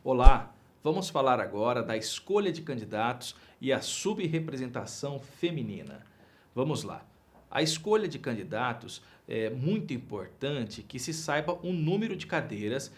Olá, vamos falar agora da escolha de candidatos e a subrepresentação feminina. Vamos lá. A escolha de candidatos é muito importante que se saiba o número de cadeiras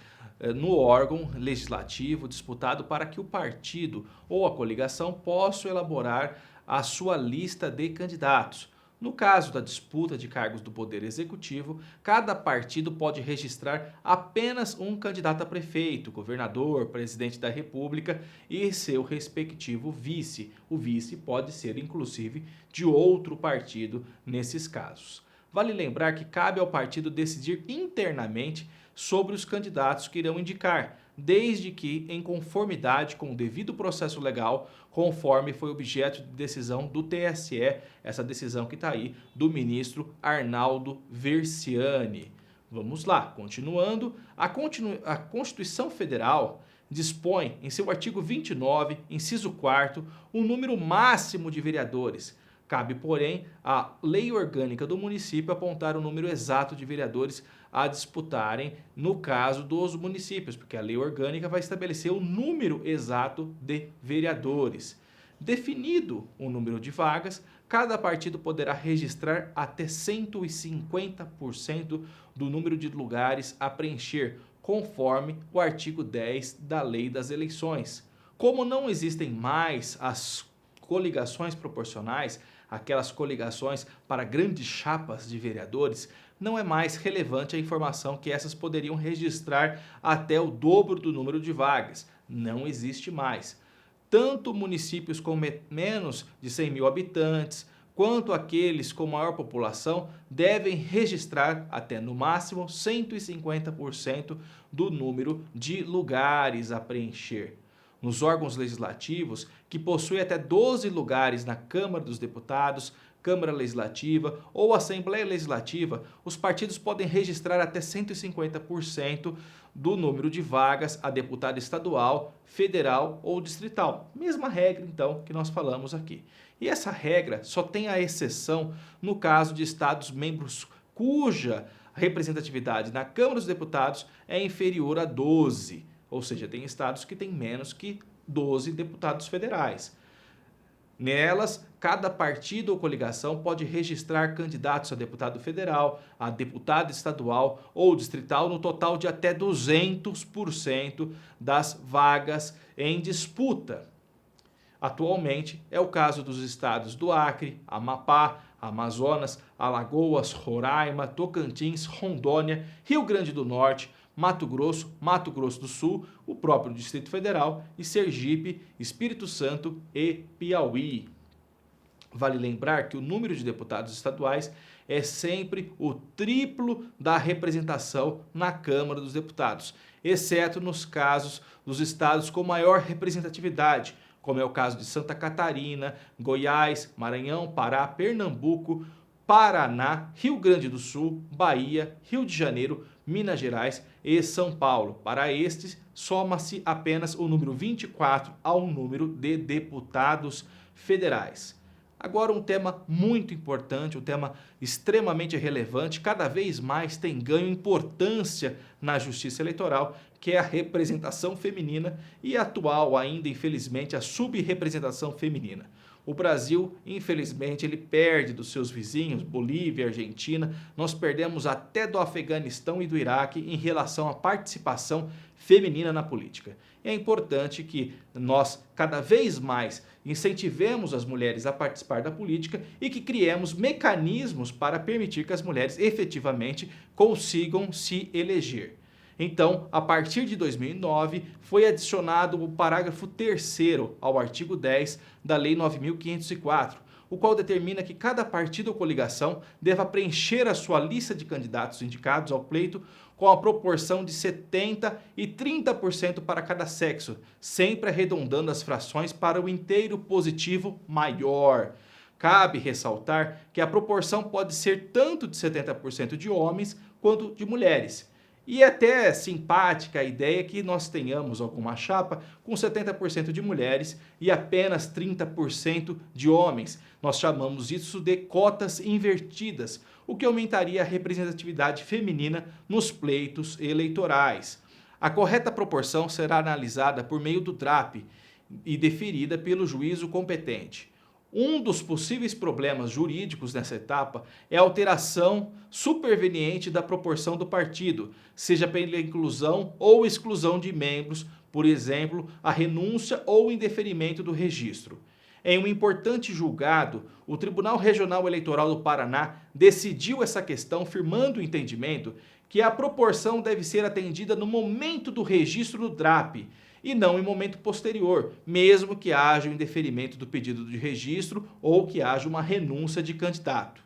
no órgão legislativo disputado para que o partido ou a coligação possa elaborar a sua lista de candidatos. No caso da disputa de cargos do Poder Executivo, cada partido pode registrar apenas um candidato a prefeito, governador, presidente da República e seu respectivo vice. O vice pode ser, inclusive, de outro partido nesses casos. Vale lembrar que cabe ao partido decidir internamente sobre os candidatos que irão indicar, desde que em conformidade com o devido processo legal, conforme foi objeto de decisão do TSE, essa decisão que está aí do ministro Arnaldo Versiani. Vamos lá, continuando. A Constituição Federal dispõe em seu artigo 29, inciso 4º, o número máximo de vereadores. Cabe, porém, à lei orgânica do município apontar o número exato de vereadores a disputarem no caso dos municípios, porque a lei orgânica vai estabelecer o número exato de vereadores. Definido o número de vagas, cada partido poderá registrar até 150% do número de lugares a preencher, conforme o artigo 10 da Lei das Eleições. Como não existem mais as coligações proporcionais, aquelas coligações para grandes chapas de vereadores, não é mais relevante a informação que essas poderiam registrar até o dobro do número de vagas. Não existe mais. Tanto municípios com menos de 100 mil habitantes, quanto aqueles com maior população, devem registrar até no máximo 150% do número de lugares a preencher. Nos órgãos legislativos, que possuem até 12 lugares na Câmara dos Deputados, Câmara Legislativa ou Assembleia Legislativa, os partidos podem registrar até 150% do número de vagas a deputado estadual, federal ou distrital. Mesma regra, então, que nós falamos aqui. E essa regra só tem a exceção no caso de estados membros cuja representatividade na Câmara dos Deputados é inferior a 12. Ou seja, tem estados que têm menos que 12 deputados federais. Nelas, cada partido ou coligação pode registrar candidatos a deputado federal, a deputado estadual ou distrital no total de até 200% das vagas em disputa. Atualmente, é o caso dos estados do Acre, Amapá, Amazonas, Alagoas, Roraima, Tocantins, Rondônia, Rio Grande do Norte, Mato Grosso do Sul, o próprio Distrito Federal e Sergipe, Espírito Santo e Piauí. Vale lembrar que o número de deputados estaduais é sempre o triplo da representação na Câmara dos Deputados, exceto nos casos dos estados com maior representatividade, como é o caso de Santa Catarina, Goiás, Maranhão, Pará, Pernambuco, Paraná, Rio Grande do Sul, Bahia, Rio de Janeiro, Minas Gerais e São Paulo. Para estes, soma-se apenas o número 24 ao número de deputados federais. Agora um tema muito importante, um tema extremamente relevante, cada vez mais tem ganho importância na justiça eleitoral, que é a representação feminina e atual ainda, infelizmente, a subrepresentação feminina. O Brasil, infelizmente, ele perde dos seus vizinhos, Bolívia, Argentina. Nós perdemos até do Afeganistão e do Iraque em relação à participação feminina na política. É importante que nós, cada vez mais, incentivemos as mulheres a participar da política e que criemos mecanismos para permitir que as mulheres efetivamente consigam se eleger. Então, a partir de 2009, foi adicionado o parágrafo 3º ao artigo 10 da Lei 9.504, o qual determina que cada partido ou coligação deva preencher a sua lista de candidatos indicados ao pleito com a proporção de 70% e 30% para cada sexo, sempre arredondando as frações para o inteiro positivo maior. Cabe ressaltar que a proporção pode ser tanto de 70% de homens quanto de mulheres. E é até simpática a ideia que nós tenhamos alguma chapa com 70% de mulheres e apenas 30% de homens. Nós chamamos isso de cotas invertidas, o que aumentaria a representatividade feminina nos pleitos eleitorais. A correta proporção será analisada por meio do DRAP e deferida pelo juízo competente. Um dos possíveis problemas jurídicos nessa etapa é a alteração superveniente da proporção do partido, seja pela inclusão ou exclusão de membros, por exemplo, a renúncia ou indeferimento do registro. Em um importante julgado, o Tribunal Regional Eleitoral do Paraná decidiu essa questão, firmando o entendimento que a proporção deve ser atendida no momento do registro no DRAP e não em momento posterior, mesmo que haja o indeferimento do pedido de registro ou que haja uma renúncia de candidato.